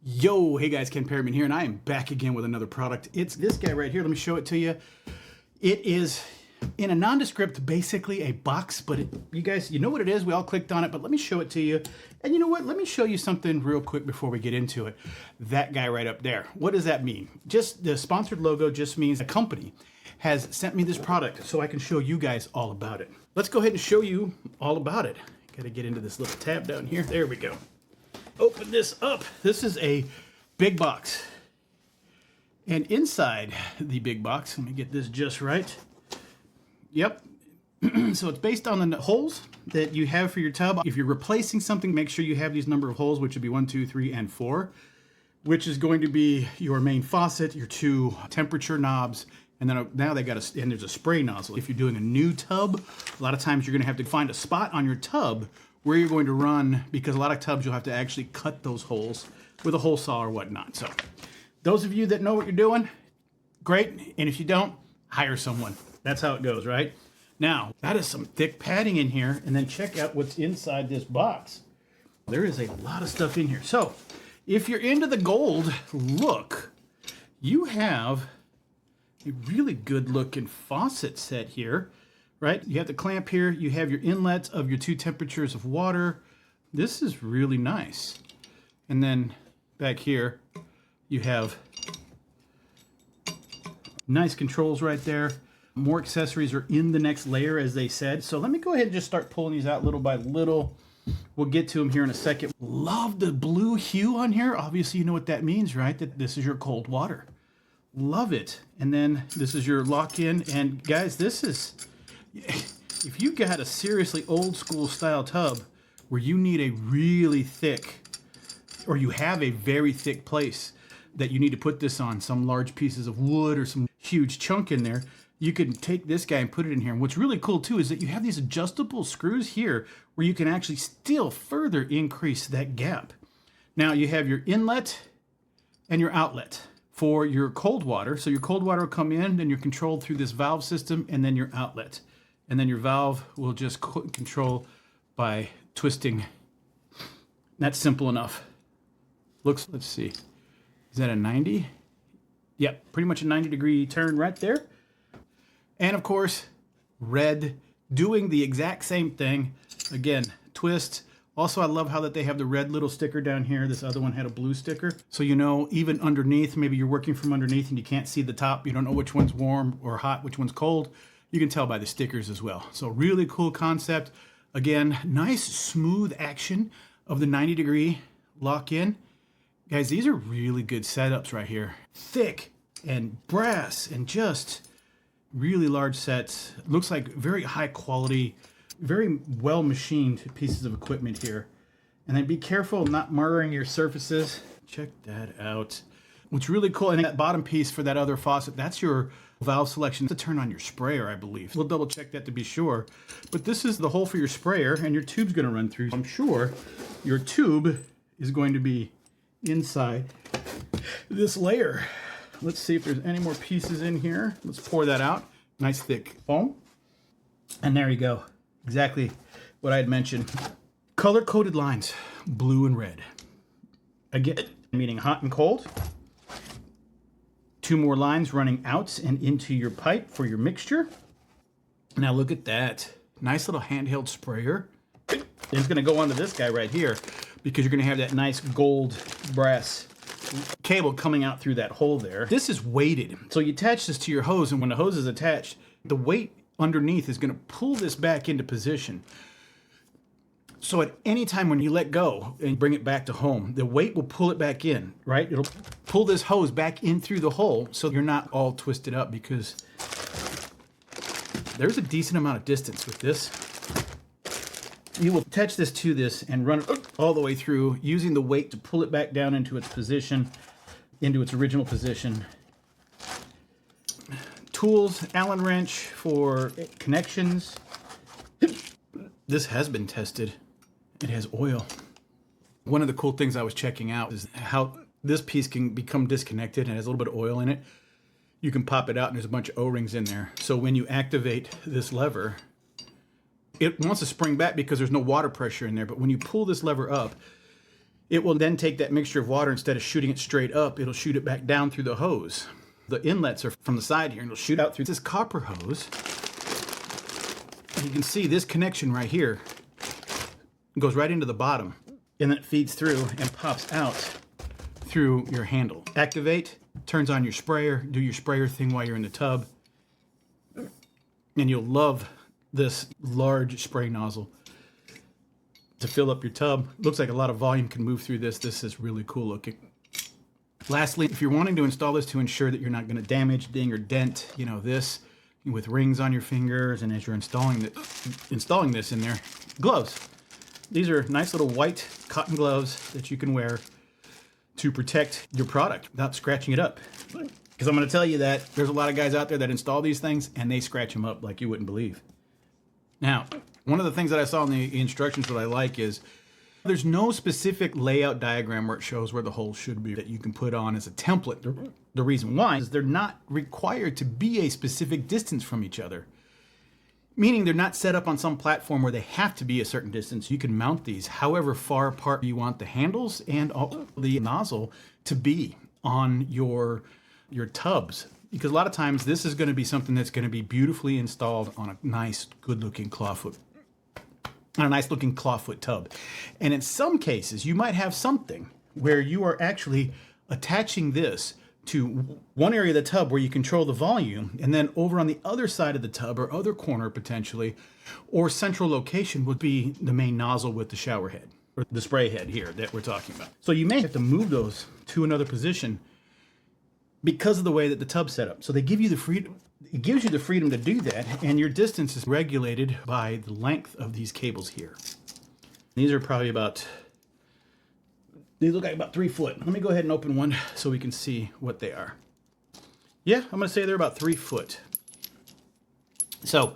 Yo, hey guys, Ken Perryman here, and I am back again with another product. It's this guy right here. Let me show it to you. It is in a nondescript, basically a box, but you guys, you know what it is. We all clicked on it, but let me show it to you. And you know what? Let me show you something real quick before we get into it. That guy right up there. What does that mean? Just the sponsored logo just means a company has sent me this product so I can show you guys all about it. Let's go ahead and show you all about it. Got to get into this little tab down here. There we go. Open this up. This is a big box. And inside the big box, let me get this just right. Yep. So it's based on the holes that you have for your tub. If you're replacing something, make sure you have these number of holes, which would be 1, 2, 3, and 4, which is going to be your main faucet, your 2 temperature knobs, and then now they got and there's a spray nozzle. If you're doing a new tub, a lot of times you're going to have to find a spot on your tub where you're going to run, because a lot of tubs you'll have to actually cut those holes with a hole saw or whatnot. So those of you that know what you're doing, great. And if you don't, hire someone. That's how it goes, right? Now, that is some thick padding in here, and then check out what's inside this box. There is a lot of stuff in here. So if you're into the gold look, you have a really good looking faucet set here. Right? You have the clamp here. You have your inlets of your 2 temperatures of water. This is really nice. And then back here, you have nice controls right there. More accessories are in the next layer, as they said. So let me go ahead and just start pulling these out little by little. We'll get to them here in a second. Love the blue hue on here. Obviously, you know what that means, right? That this is your cold water. Love it. And then this is your lock-in. And guys, this is... if you got a seriously old school style tub where you need a really thick, or you have a very thick place that you need to put this on, some large pieces of wood or some huge chunk in there, you can take this guy and put it in here. And what's really cool too is that you have these adjustable screws here where you can actually still further increase that gap. Now you have your inlet and your outlet for your cold water. So your cold water will come in, then you're controlled through this valve system, and then your outlet. And then your valve will just control by twisting. That's simple enough. Let's see. Is that a 90? Yep, pretty much a 90-degree turn right there. And of course, red, doing the exact same thing. Again, twist. Also, I love how that they have the red little sticker down here. This other one had a blue sticker. So you know, even underneath, maybe you're working from underneath and you can't see the top. You don't know which one's warm or hot, which one's cold. You can tell by the stickers as well. So really cool concept. Again, nice smooth action of the 90-degree lock-in. Guys, these are really good setups right here. Thick and brass and just really large sets. Looks like very high quality, very well machined pieces of equipment here. And then be careful not marring your surfaces. Check that out. What's really cool, and that bottom piece for that other faucet, that's your valve selection to turn on your sprayer, I believe. We'll double check that to be sure. But this is the hole for your sprayer, and your tube's going to run through. I'm sure your tube is going to be inside this layer. Let's see if there's any more pieces in here. Let's pour that out. Nice thick foam. And there you go. Exactly what I had mentioned. Color-coded lines, blue and red. Again, meaning hot and cold. 2 more lines running out and into your pipe for your mixture. Now look at that. Nice little handheld sprayer. It's going to go onto this guy right here because you're going to have that nice gold brass cable coming out through that hole there. This is weighted. So you attach this to your hose, and when the hose is attached, the weight underneath is going to pull this back into position. So at any time when you let go and bring it back to home, the weight will pull it back in, right? It'll pull this hose back in through the hole so you're not all twisted up, because there's a decent amount of distance with this. You will attach this to this and run it all the way through, using the weight to pull it back down into its position, into its original position. Tools, Allen wrench for connections. This has been tested. It has oil. One of the cool things I was checking out is how this piece can become disconnected and has a little bit of oil in it. You can pop it out and there's a bunch of O-rings in there. So when you activate this lever, it wants to spring back because there's no water pressure in there. But when you pull this lever up, It will then take that mixture of water, instead of shooting it straight up, it'll shoot it back down through the hose. The inlets are from the side here, and it'll shoot out through this copper hose. You can see this connection right here goes right into the bottom, and then it feeds through and pops out through your handle. Activate, turns on your sprayer, do your sprayer thing while you're in the tub, and you'll love this large spray nozzle to fill up your tub. Looks like a lot of volume can move through this. This is really cool looking. Lastly, if you're wanting to install this to ensure that you're not going to damage, ding, or dent, this with rings on your fingers, and as you're installing this in there, gloves. These are nice little white cotton gloves that you can wear to protect your product without scratching it up. Because I'm going to tell you that there's a lot of guys out there that install these things and they scratch them up like you wouldn't believe. Now, one of the things that I saw in the instructions that I like is there's no specific layout diagram where it shows where the hole should be that you can put on as a template. The reason why is they're not required to be a specific distance from each other. Meaning they're not set up on some platform where they have to be a certain distance. You can mount these however far apart you want the handles and the nozzle to be on your tubs. Because a lot of times this is going to be something that's going to be beautifully installed on a nice, good-looking clawfoot tub. And in some cases, you might have something where you are actually attaching this to one area of the tub where you control the volume, and then over on the other side of the tub or other corner potentially, or central location would be the main nozzle with the shower head or the spray head here that we're talking about. So you may have to move those to another position because of the way that the tub's set up. So they give you the freedom. It gives you the freedom to do that, and your distance is regulated by the length of these cables here. These are probably they look like about 3 foot. Let me go ahead and open one so we can see what they are. Yeah, I'm gonna say they're about 3 foot. So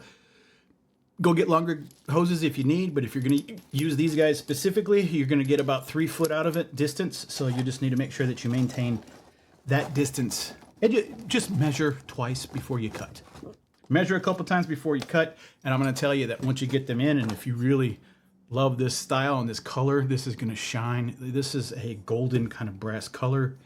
go get longer hoses if you need, but if you're gonna use these guys specifically, you're gonna get about 3 foot out of it distance. So you just need to make sure that you maintain that distance. And you just measure twice before you cut. Measure a couple times before you cut, and I'm gonna tell you that once you get them in, and if you really love this style and this color, this is gonna shine. This is a golden kind of brass color.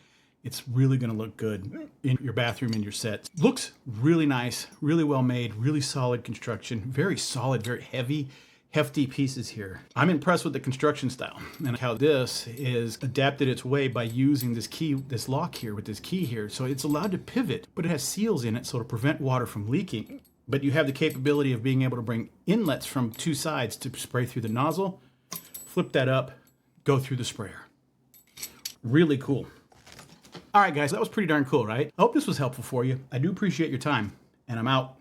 It's really gonna look good in your bathroom, in your set. Looks really nice, really well made, really solid construction, very solid, very heavy, hefty pieces here. I'm impressed with the construction style and how this is adapted its way by using this lock here with this key here. So it's allowed to pivot, but it has seals in it so to prevent water from leaking. But you have the capability of being able to bring inlets from 2 sides to spray through the nozzle, flip that up, go through the sprayer. Really cool. All right, guys, that was pretty darn cool, right? I hope this was helpful for you. I do appreciate your time, and I'm out.